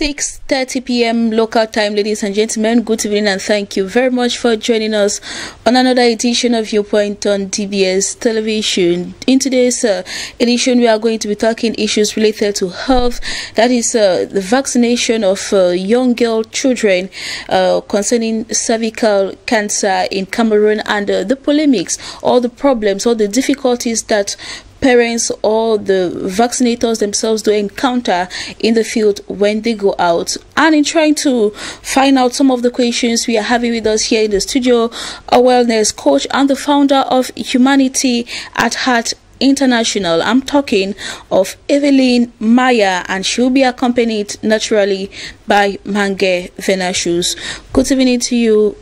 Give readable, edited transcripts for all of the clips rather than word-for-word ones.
6:30 p.m. local time, ladies and gentlemen. Good evening and thank you very much for joining us on another edition of Viewpoint on DBS television. In today's edition, we are going to be talking issues related to health, that is the vaccination of young girl children concerning cervical cancer in Cameroon, and the polemics, all the problems, all the difficulties that parents or the vaccinators themselves do encounter in the field when they go out. And in trying to find out some of the questions, we are having with us here in the studio a wellness coach and the founder of Humanity at Heart International. I'm talking of Evelyn Maya, and she'll be accompanied naturally by Mange Venashus. Good evening to you,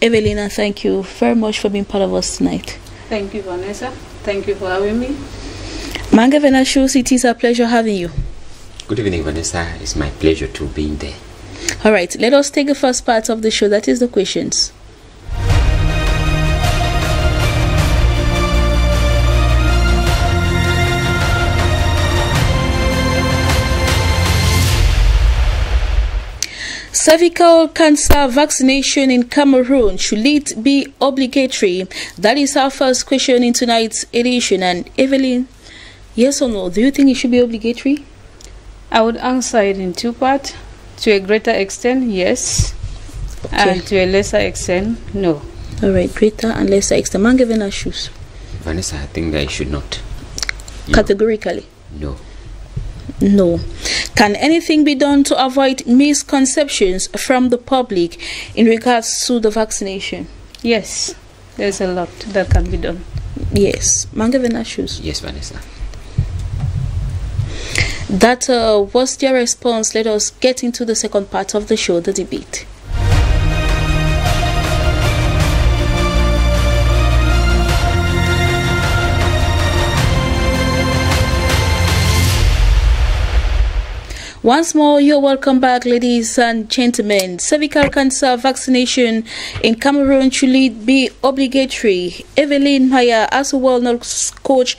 Evelyn, and thank you very much for being part of us tonight. Thank you, Vanessa. Thank you for having me. Mange Venashus, it is a pleasure having you. Good evening, Vanessa. It's my pleasure to be there. All right, let us take the first part of the show, that is the questions. Cervical cancer vaccination in Cameroon, should it be obligatory? That is our first question in tonight's edition. And Evelyn, yes or no, do you think it should be obligatory? I would answer it in two parts. To a greater extent, yes. Okay. And to a lesser extent, no. All right, greater and lesser extent. Mange Venashus. Vanessa, I think that it should not. Categorically? No. No. Can anything be done to avoid misconceptions from the public in regards to the vaccination? Yes, there's a lot that can be done. Yes. Mange Venashus. Yes, Vanessa. That was their response. Let us get into the second part of the show, the debate. Once more, you're welcome back, ladies and gentlemen. Cervical cancer vaccination in Cameroon, should it be obligatory? Evelyn Maya, as a wellness coach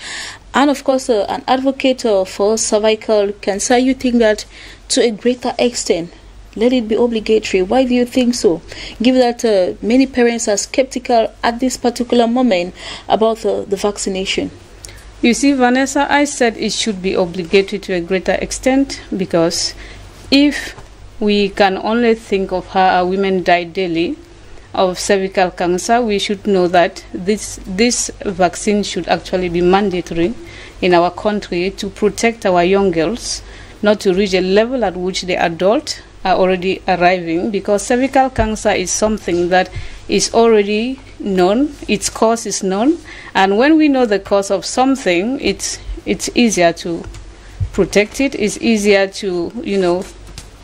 and of course an advocate for cervical cancer, you think that to a greater extent, let it be obligatory. Why do you think so? Given that many parents are skeptical at this particular moment about the vaccination. You see, Vanessa, I said it should be obligatory to a greater extent, because if we can only think of how our women die daily of cervical cancer, we should know that this vaccine should actually be mandatory in our country to protect our young girls, not to reach a level at which the adults are already arriving, because cervical cancer is something that is already known, its cause is known, and when we know the cause of something, it's easier to protect it, it's easier to,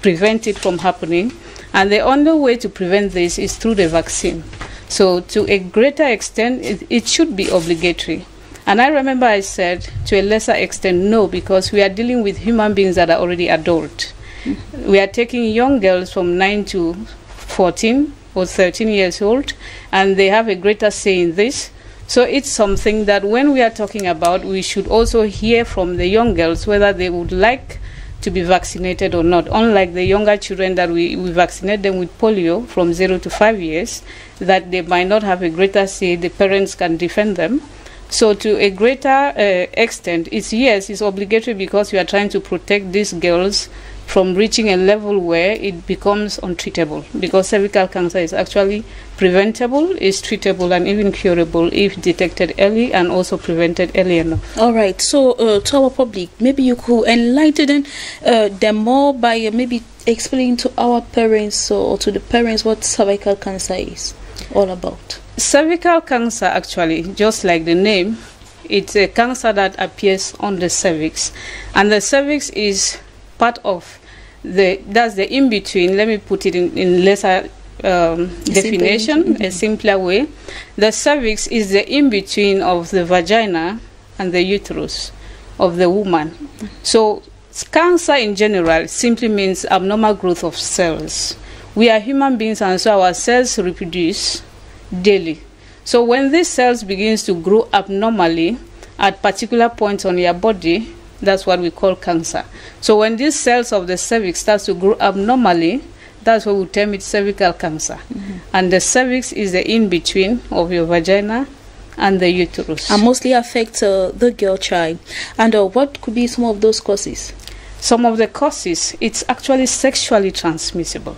prevent it from happening, and the only way to prevent this is through the vaccine. So to a greater extent, it should be obligatory. And I remember I said to a lesser extent no, because we are dealing with human beings that are already adult. We are taking young girls from 9 to 14 or 13 years old, and they have a greater say in this. So it's something that when we are talking about, we should also hear from the young girls whether they would like to be vaccinated or not. Unlike the younger children that we vaccinate them with polio from 0 to 5 years, that they might not have a greater say, the parents can defend them. So to a greater extent, it's obligatory, because we are trying to protect these girls from reaching a level where it becomes untreatable, because cervical cancer is actually preventable, is treatable, and even curable if detected early and also prevented early enough. All right, so to our public, maybe you could enlighten them more by maybe explaining to our parents or to the parents what cervical cancer is all about. Cervical cancer, actually, just like the name, it's a cancer that appears on the cervix, and the cervix is part of that's the in-between. Let me put it in lesser definition, a simpler way. The cervix is the in-between of the vagina and the uterus of the woman. So cancer in general simply means abnormal growth of cells. We are human beings, and so our cells reproduce daily. So when these cells begins to grow abnormally at particular points on your body, That's what we call cancer. So when these cells of the cervix starts to grow abnormally, that's what we term it cervical cancer. And the cervix is the in-between of your vagina and the uterus. And mostly affects the girl child. And what could be some of those causes? Some of the causes, it's actually sexually transmissible.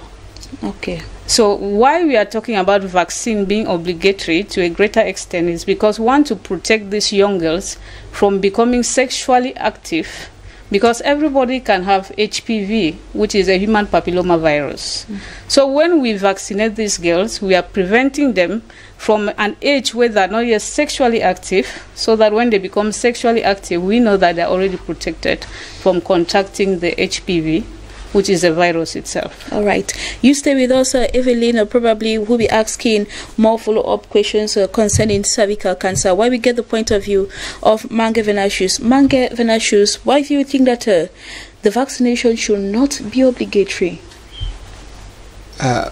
Okay. So why we are talking about vaccine being obligatory to a greater extent is because we want to protect these young girls from becoming sexually active, because everybody can have HPV, which is a human papilloma virus. So when we vaccinate these girls, we are preventing them from an age where they're not yet sexually active, so that when they become sexually active, we know that they're already protected from contracting the HPV, which is a virus itself. All right. You stay with us, Evelyn. Probably we'll be asking more follow-up questions concerning cervical cancer. Why we get the point of view of Mange Venatius. Mange Venatius, why do you think that the vaccination should not be obligatory?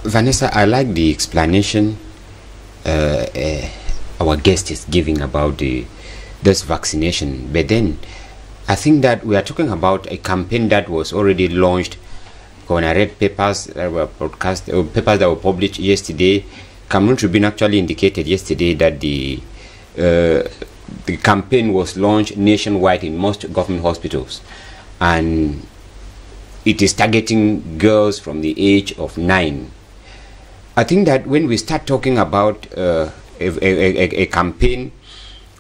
Vanessa, I like the explanation our guest is giving about this vaccination. But then, I think that we are talking about a campaign that was already launched. When I read papers that were broadcast, papers that were published yesterday, Cameroon Tribune actually indicated yesterday that the campaign was launched nationwide in most government hospitals, and it is targeting girls from the age of 9. I think that when we start talking about a campaign,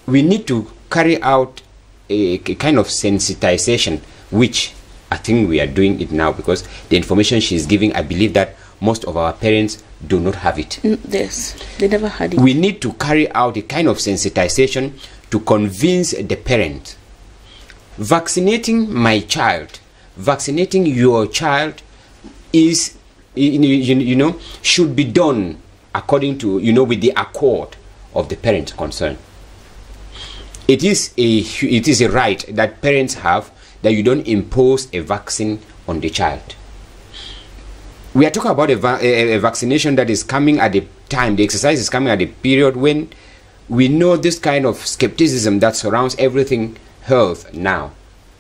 we need to carry out a kind of sensitization, which I think we are doing it now, because the information she's giving, I believe that most of our parents do not have it. Yes, they never had it. We need to carry out a kind of sensitization to convince the parent. Vaccinating my child, vaccinating your child is, you know, should be done according to, you know, with the accord of the parent concerned. It is a right that parents have, that you don't impose a vaccine on the child. We are talking about a vaccination that is coming at the time, the exercise is coming at the period when we know this kind of skepticism that surrounds everything health now.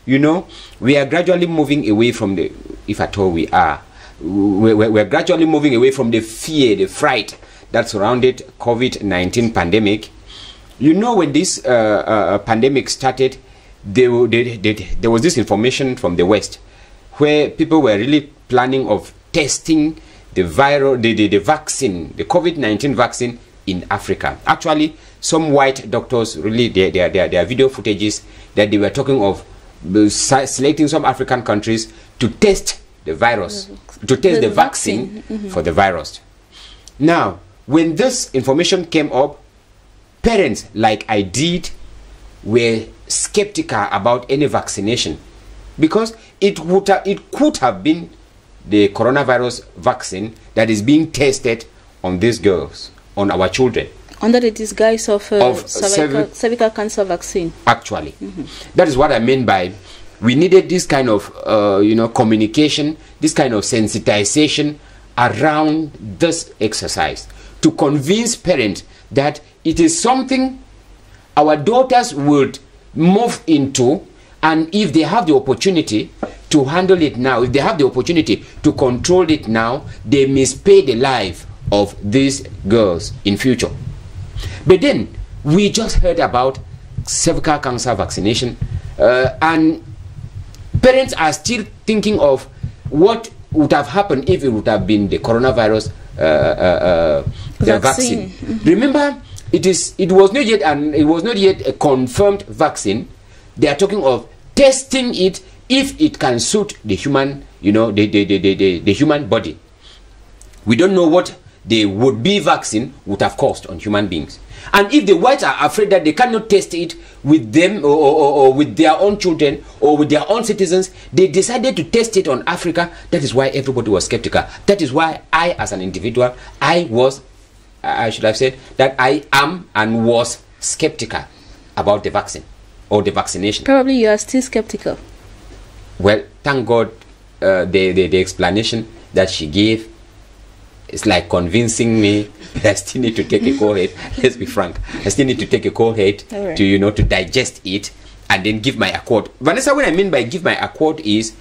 You know, we are gradually moving away from the, if at all we are, we're gradually moving away from the fear, the fright that surrounded COVID-19 pandemic. You know, when this pandemic started, there was this information from the West where people were really planning of testing the vaccine, the COVID-19 vaccine in Africa. Actually, some white doctors, really, their video footages that they were talking of selecting some African countries to test the virus, to test the vaccine for the virus. Now, when this information came up, parents, like I did, were skeptical about any vaccination, because it could have been the coronavirus vaccine that is being tested on these girls, on our children, under the disguise of cervical cancer vaccine. Actually, that is what I mean by we needed this kind of you know, communication, this kind of sensitization around this exercise, to convince parents that it is something our daughters would move into, and if they have the opportunity to handle it now, if they have the opportunity to control it now, they may spare the life of these girls in future. But then we just heard about cervical cancer vaccination, and parents are still thinking of what would have happened if it would have been the coronavirus the vaccine. Remember, it was not yet a confirmed vaccine. They are talking of testing it if it can suit the human, you know, the human body. We don't know what the would-be vaccine would have cost on human beings. And if the whites are afraid that they cannot test it with them or with their own children or with their own citizens, they decided to test it on Africa. That is why everybody was skeptical. That is why I, as an individual, I should have said that I am and was skeptical about the vaccine or the vaccination. Probably you are still skeptical. Well, thank God the explanation that she gave is like convincing me that I still need to take a cold head. Let's be frank. I still need to take a cold head to, you know, to digest it and then give my accord. Vanessa, what I mean by give my accord is,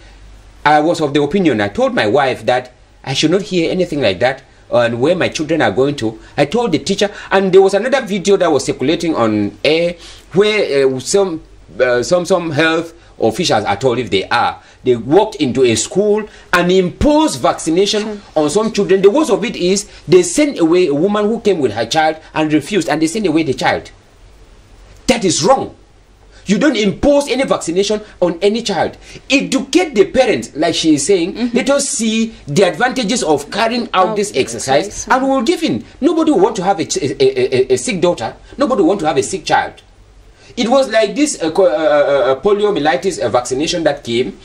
I was of the opinion, I told my wife that I should not hear anything like that on where my children are going to. I told the teacher, and there was another video that was circulating on air where some health officials are told, if they walked into a school and imposed vaccination on some children. The worst of it is they sent away a woman who came with her child and refused, and they sent away the child. That is wrong. You don't impose any vaccination on any child. Educate the parents, like she is saying. Let us see the advantages of carrying out this exercise, and we will give in. Nobody will want to have a sick daughter. Nobody will want to have a sick child. It was like this poliomyelitis vaccination that came.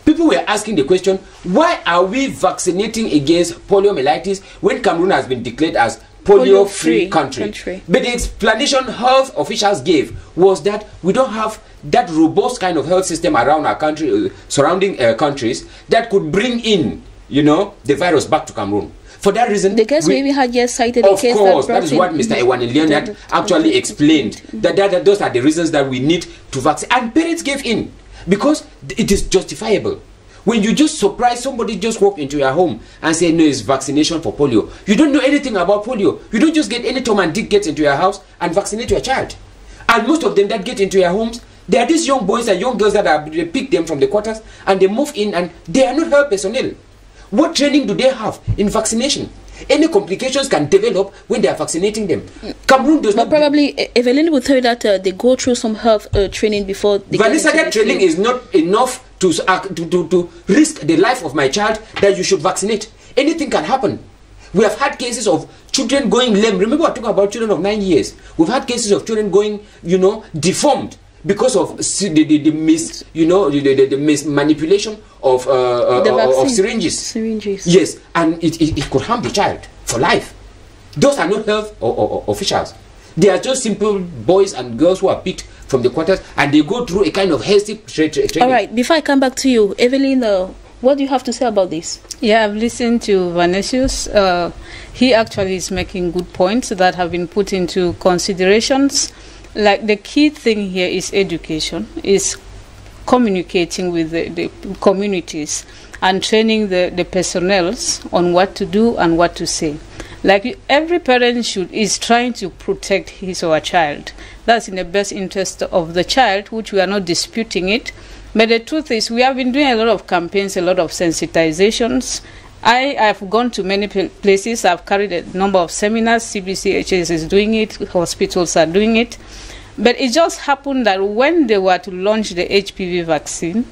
People were asking the question, why are we vaccinating against poliomyelitis when Cameroon has been declared as polio-free country? But the explanation health officials gave was that we don't have that robust kind of health system around our country, surrounding countries, that could bring in, you know, the virus back to Cameroon. For that reason, the case maybe had just cited a case. Of course, that is what Mr. Ewani Leonard actually explained. That those are the reasons that we need to vaccinate, and parents gave in because it is justifiable. When you just surprise somebody, just walk into your home and say, no, it's vaccination for polio. You don't know anything about polio. You don't just get any Tom and Dick gets into your house and vaccinate your child. And most of them that get into your homes, they are these young boys and young girls that they pick them from the quarters and they move in, and they are not health personnel. What training do they have in vaccination? Any complications can develop when they are vaccinating them. Cameroon does not. Probably, Evelyn will tell you that they go through some health training before they Vanessa, that training is not enough to risk the life of my child that you should vaccinate. Anything can happen. We have had cases of children going lame. Remember, I talking about children of 9 years. We've had cases of children going, you know, deformed because of the mismanipulation of syringes. Yes, and it could harm the child for life. Those are not health officials. They are just simple boys and girls who are picked from the quarters, and they go through a kind of healthy training. All right, before I come back to you, Evelyn, what do you have to say about this? Yeah, I've listened to Vanessa. He actually is making good points that have been put into considerations. Like, the key thing here is education, is communicating with the communities and training the personnel on what to do and what to say. Like, every parent is trying to protect his or her child. That's in the best interest of the child, which we are not disputing it. But the truth is, we have been doing a lot of campaigns, a lot of sensitizations. I have gone to many places. I've carried a number of seminars. CBCHS is doing it. Hospitals are doing it. But it just happened that when they were to launch the HPV vaccine,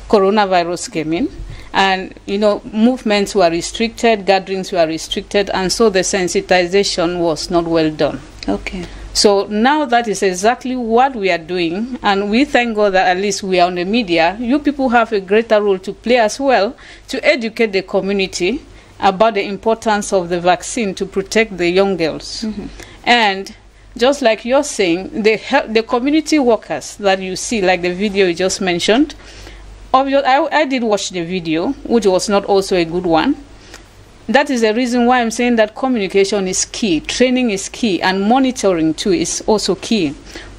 coronavirus came in. And, you know, movements were restricted, gatherings were restricted, and so the sensitization was not well done. Okay. So now that is exactly what we are doing, and we thank God that at least we are on the media. You people have a greater role to play as well, to educate the community about the importance of the vaccine to protect the young girls. And just like you're saying, the community workers that you see, like the video you just mentioned, I did watch the video, which was not also a good one. That is the reason why I'm saying that communication is key, training is key, and monitoring too is also key.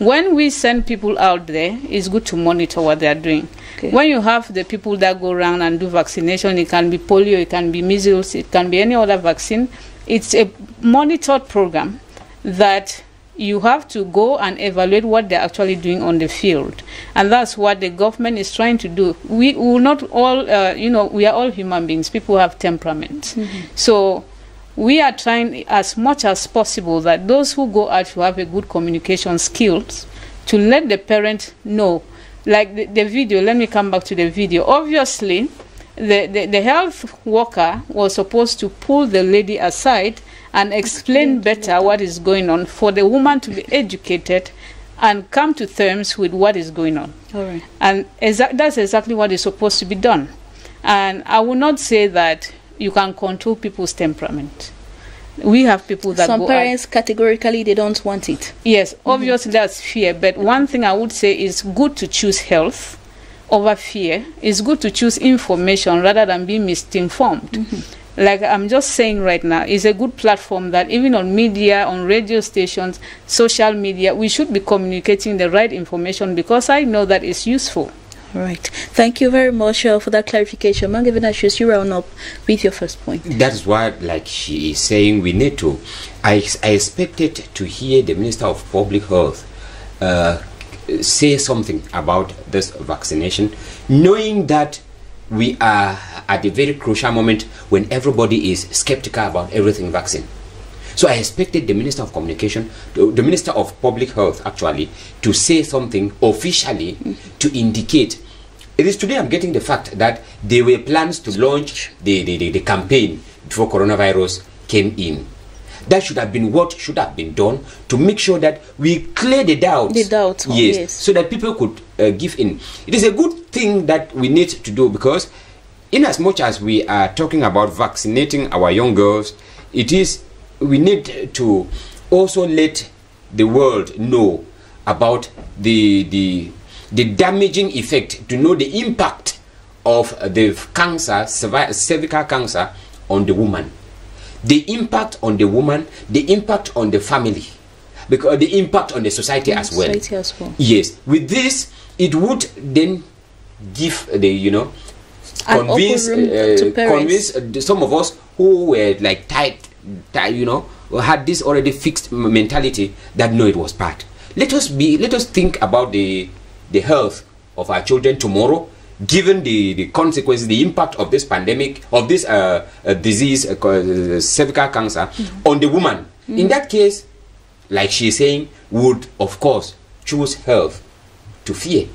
When we send people out there, it's good to monitor what they are doing. Okay. When you have the people that go around and do vaccination, it can be polio, it can be measles, it can be any other vaccine. It's a monitored program that you have to go and evaluate what they're actually doing on the field. And that's what the government is trying to do. We will not all, we are all human beings. People have temperament. So we are trying as much as possible that those who go out to have a good communication skills, to let the parent know. Like the video, let me come back to the video. Obviously, the health worker was supposed to pull the lady aside and explain better what is going on, for the woman to be educated and come to terms with what is going on. All right. And that's exactly what is supposed to be done. And I will not say that you can control people's temperament. We have people that some parents categorically they don't want it. Yes, obviously that's fear. But one thing I would say is good to choose health over fear. It's good to choose information rather than being misinformed. like I'm just saying right now, is a good platform that even on media, on radio stations, social media, we should be communicating the right information, because I know that it's useful. All right. Thank you very much for that clarification. Mangavina, you round up with your first point. That's why, like she is saying, we need to. I expected to hear the Minister of Public Health say something about this vaccination, knowing that we are at a very crucial moment when everybody is skeptical about everything vaccine. So I expected the Minister of Communication, the Minister of Public Health actually, to say something officially to indicate. It is today I'm getting the fact that there were plans to launch the campaign before coronavirus came in. That should have been what should have been done to make sure that we clear the doubts. The doubt, yes, so that people could give in. It is a good thing that we need to do, because in as much as we are talking about vaccinating our young girls, we need to also let the world know about the damaging effect, to know the impact of the cancer, cervical cancer, on the woman. The impact on the woman, the impact on the family, because the impact on the society as well. Yes, with this, it would then give the convince some of us who were like tight, had this already fixed mentality that no, it was bad. Let us think about the health of our children tomorrow, given the consequences, the impact of this pandemic, of this disease, cervical cancer, on the woman. In that case, like she's saying, would of course choose health to fear,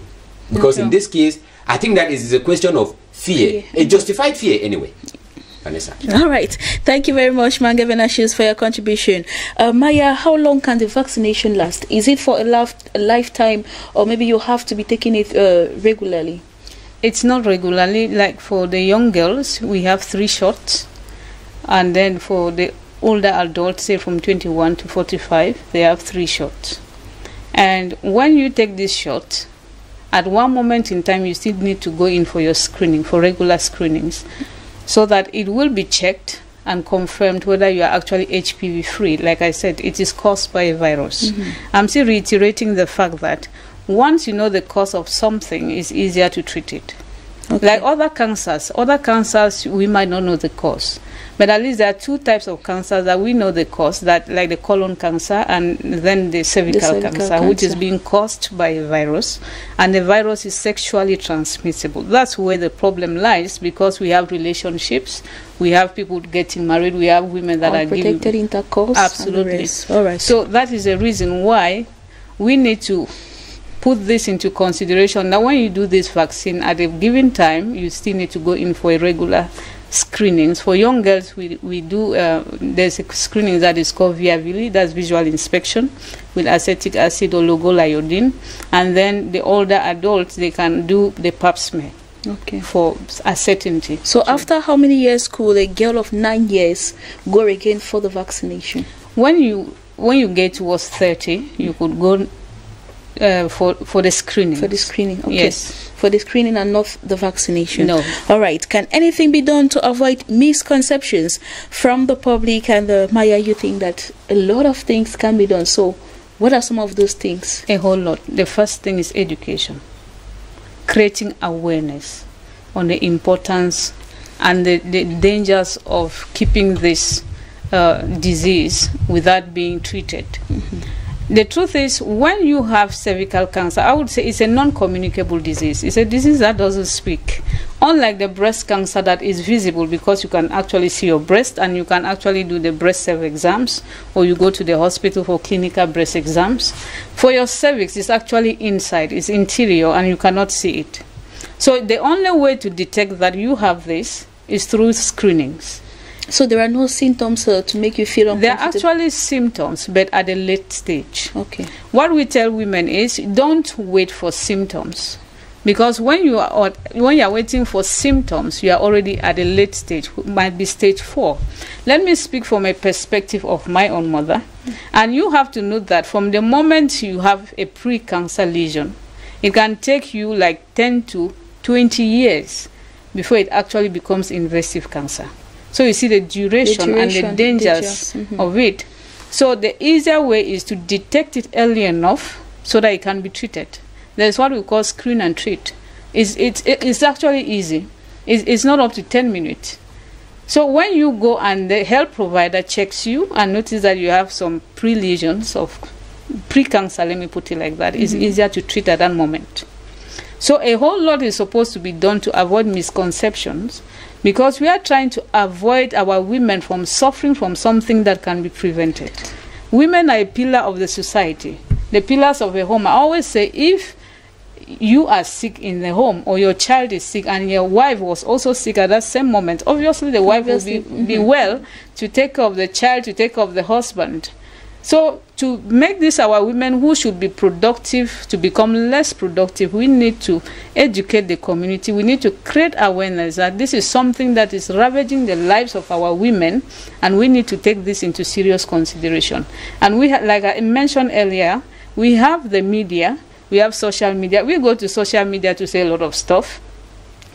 because in this case, I think that is a question of fear, a justified fear anyway. Vanessa. All right. Thank you very much, Mangavina, for your contribution. Maya, how long can the vaccination last? Is it for a lifetime, or maybe you have to be taking it regularly? It's not regularly. Like for the young girls, we have 3 shots, and then for the older adults, say from 21 to 45, they have 3 shots. And when you take this shot, at one moment in time, you still need to go in for your screening, for regular screenings, so that it will be checked and confirmed whether you are actually HPV free. Like I said, it is caused by a virus. I'm still reiterating the fact that once you know the cause of something, it's easier to treat it. Like other cancers, we might not know the cause. But at least there are 2 types of cancers that we know the cause, that like the colon cancer and then the cervical cancer, which is being caused by a virus. And the virus is sexually transmissible. That's where the problem lies, because we have relationships, we have people getting married, we have women that are giving unprotected intercourse. Absolutely. All right. So that is a reason why we need to put this into consideration. Now, when you do this vaccine at a given time, you still need to go in for a regular screenings. For young girls, we do there's a screening that is called VIA, that's visual inspection with acetic acid or logol iodine, and then the older adults, they can do the pap smear for a certainty. So after how many years could a girl of 9 years go again for the vaccination? When you get towards 30, you could go for the screening. For the screening, okay. Yes. For the screening and not the vaccination. No. All right. Can anything be done to avoid misconceptions from the public? And Maya, you think that a lot of things can be done. So what are some of those things? A whole lot. The first thing is education. Creating awareness on the importance and the dangers of keeping this disease without being treated. The truth is, when you have cervical cancer, I would say it's a non-communicable disease. It's a disease that doesn't speak. Unlike the breast cancer that is visible, because you can actually see your breast and you can actually do the breast self-exams, or you go to the hospital for clinical breast exams. For your cervix, it's actually inside, it's interior, and you cannot see it. So the only way to detect that you have this is through screenings. So there are no symptoms to make you feel uncomfortable? There are actually symptoms, but at a late stage. Okay. What we tell women is, don't wait for symptoms, because when you are waiting for symptoms, you are already at a late stage. It might be stage 4. Let me speak from a perspective of my own mother, and you have to note that from the moment you have a pre-cancer lesion, it can take you like 10 to 20 years before it actually becomes invasive cancer. So you see the duration and the dangers of it. So the easier way is to detect it early enough so that it can be treated. There's what we call screen and treat. It's actually easy. It's not up to 10 minutes. So when you go and the health provider checks you and notice that you have some pre-lesions of pre-cancer, let me put it like that, it's easier to treat at that moment. So a whole lot is supposed to be done to avoid misconceptions, because we are trying to avoid our women from suffering from something that can be prevented. Women are a pillar of the society, the pillars of a home. I always say, if you are sick in the home or your child is sick and your wife was also sick at that same moment, obviously the wife will be well to take care of the child, to take care of the husband. So to make this our women who should be productive to become less productive, we need to educate the community. We need to create awareness that this is something that is ravaging the lives of our women, and we need to take this into serious consideration. And we, like I mentioned earlier, we have the media, we have social media. We go to social media to say a lot of stuff.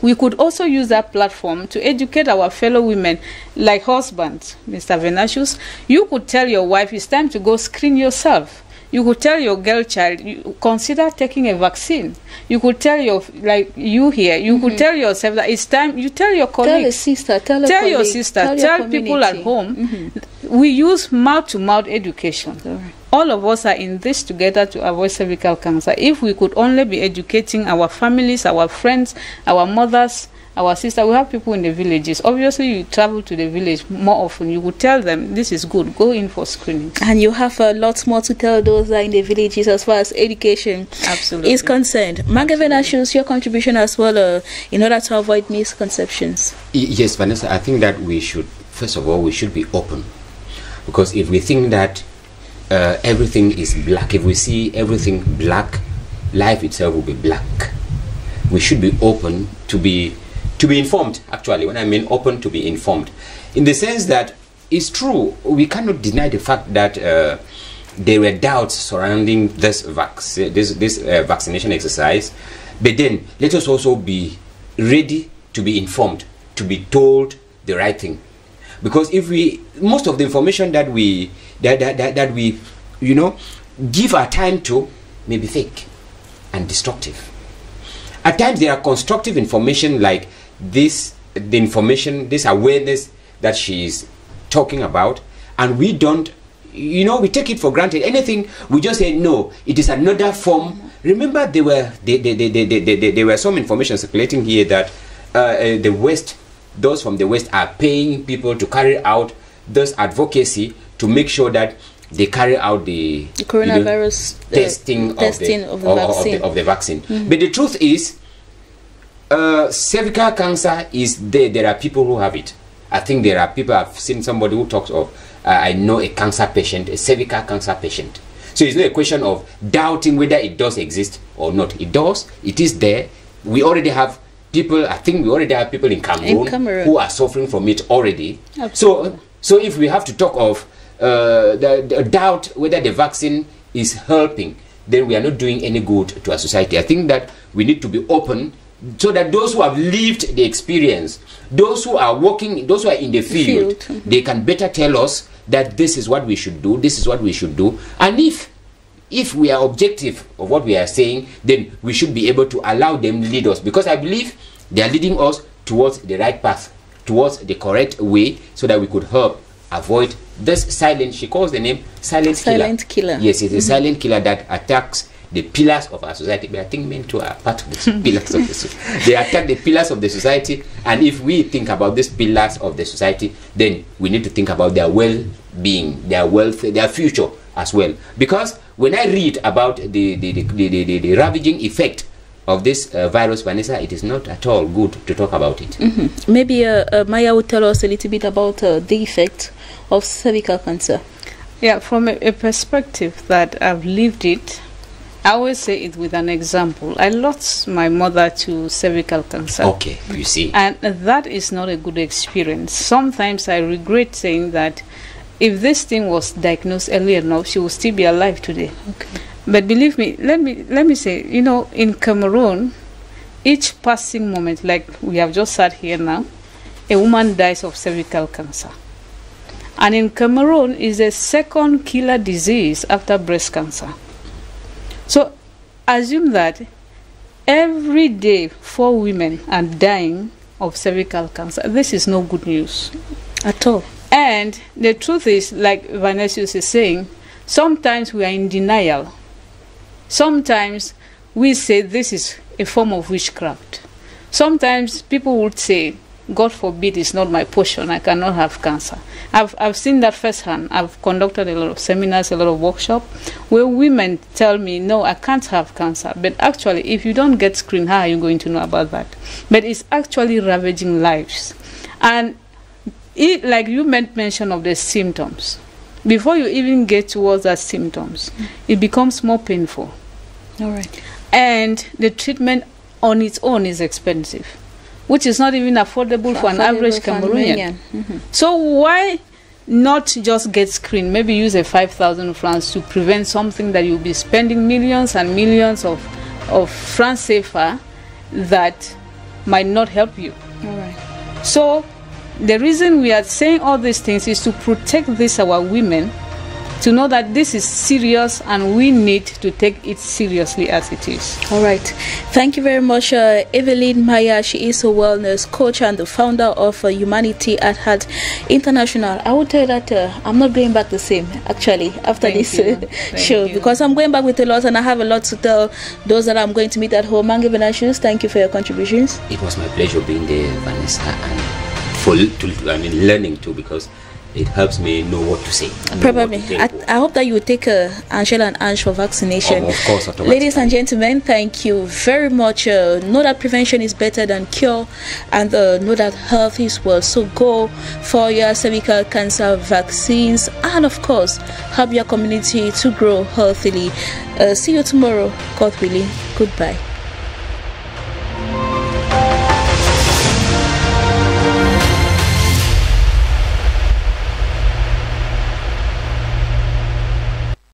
We could also use that platform to educate our fellow women, like husbands, Mr. Venatius. You could tell your wife, it's time to go screen yourself. You could tell your girl child, consider taking a vaccine. You could tell your, like you here, you could tell yourself that it's time. You tell your colleagues. Tell a sister, tell your sister, tell people at home. We use mouth-to-mouth education. All of us are in this together to avoid cervical cancer. If we could only be educating our families, our friends, our mothers, our sisters. We have people in the villages. Obviously, you travel to the village more often. You would tell them, this is good, go in for screening. And you have a lot more to tell those that are in the villages as far as education is concerned. Mange Venatius, your contribution as well in order to avoid misconceptions. Yes, Vanessa, I think that we should, first of all, we should be open. Because if we think that everything is black, if we see everything black, life itself will be black. We should be open to be informed. Actually, when I mean open, to be informed, in the sense that it's true, we cannot deny the fact that there were doubts surrounding this vaccination exercise, but then let us also be ready to be informed, to be told the right thing. Because if we, most of the information that we you know, give our time to may be fake and destructive. At times there are constructive information like this, the information, this awareness that she is talking about, and we don't, you know, we take it for granted. Anything, we just say no, it is another form. Remember, there were some information circulating here that the West, those from the West are paying people to carry out this advocacy to make sure that they carry out the coronavirus testing of the vaccine. But the truth is, cervical cancer is there. There are people who have it. I think there are people, I've seen somebody who talks of, I know a cancer patient, a cervical cancer patient. So it's not a question of doubting whether it does exist or not. It does. It is there. We already have people, I think we already have people in Cameroon who are suffering from it already. Absolutely. So if we have to talk of the doubt whether the vaccine is helping, then we are not doing any good to our society. I think that we need to be open so that those who have lived the experience, those who are working, those who are in the field, they can better tell us that this is what we should do, this is what we should do. And if we are objective of what we are saying, then we should be able to allow them lead us, because I believe they are leading us towards the right path, towards the correct way, so that we could help avoid this silent, she calls the name silent killer. Yes, it's a silent killer that attacks the pillars of our society. But I think men too are part of the pillars of the society. They attack the pillars of the society, and if we think about these pillars of the society, then we need to think about their well-being, their wealth, their future as well. Because when I read about the ravaging effect of this virus, Vanessa, it is not at all good to talk about it. Maybe Maya will tell us a little bit about the effect of cervical cancer. Yeah, from a perspective that I've lived it, I always say it with an example. I lost my mother to cervical cancer. Okay, you see. And that is not a good experience. Sometimes I regret saying that if this thing was diagnosed early enough, she would still be alive today. Okay. But believe me, let me say, you know, in Cameroon, each passing moment, like we have just sat here now, a woman dies of cervical cancer. And in Cameroon, is the second killer disease after breast cancer. So assume that every day 4 women are dying of cervical cancer. This is no good news at all. And the truth is, like Vanessa is saying, sometimes we are in denial. Sometimes we say this is a form of witchcraft. Sometimes people would say, God forbid, it's not my portion, I cannot have cancer. I've seen that firsthand. I've conducted a lot of seminars, a lot of workshops, where women tell me, no, I can't have cancer. But actually, if you don't get screened, how are you going to know about that? But it's actually ravaging lives. And it, like you made mention of the symptoms, before you even get towards that symptoms, it becomes more painful. All right. And the treatment on its own is expensive, which is not even affordable for an average Cameroonian. So why not just get screened? Maybe use a 5,000 francs to prevent something that you'll be spending millions and millions of francs CFA that might not help you. All right. So the reason we are saying all these things is to protect our women, to know that this is serious and we need to take it seriously as it is. All right. Thank you very much, Evelyn Maya. She is a wellness coach and the founder of Humanity at Heart International. I will tell you that I'm not going back the same, actually, after this show, because I'm going back with a lot and I have a lot to tell those that I'm going to meet at home. Mange Benashus, thank you for your contributions. It was my pleasure being there, Vanessa, and learning too, because it helps me know what to say. Probably. I hope that you will take Angela and Ange for vaccination. Of course. Ladies and gentlemen, thank you very much. Know that prevention is better than cure, and know that health is wealth. So go for your cervical cancer vaccines, and of course, help your community to grow healthily. See you tomorrow, God willing. Goodbye.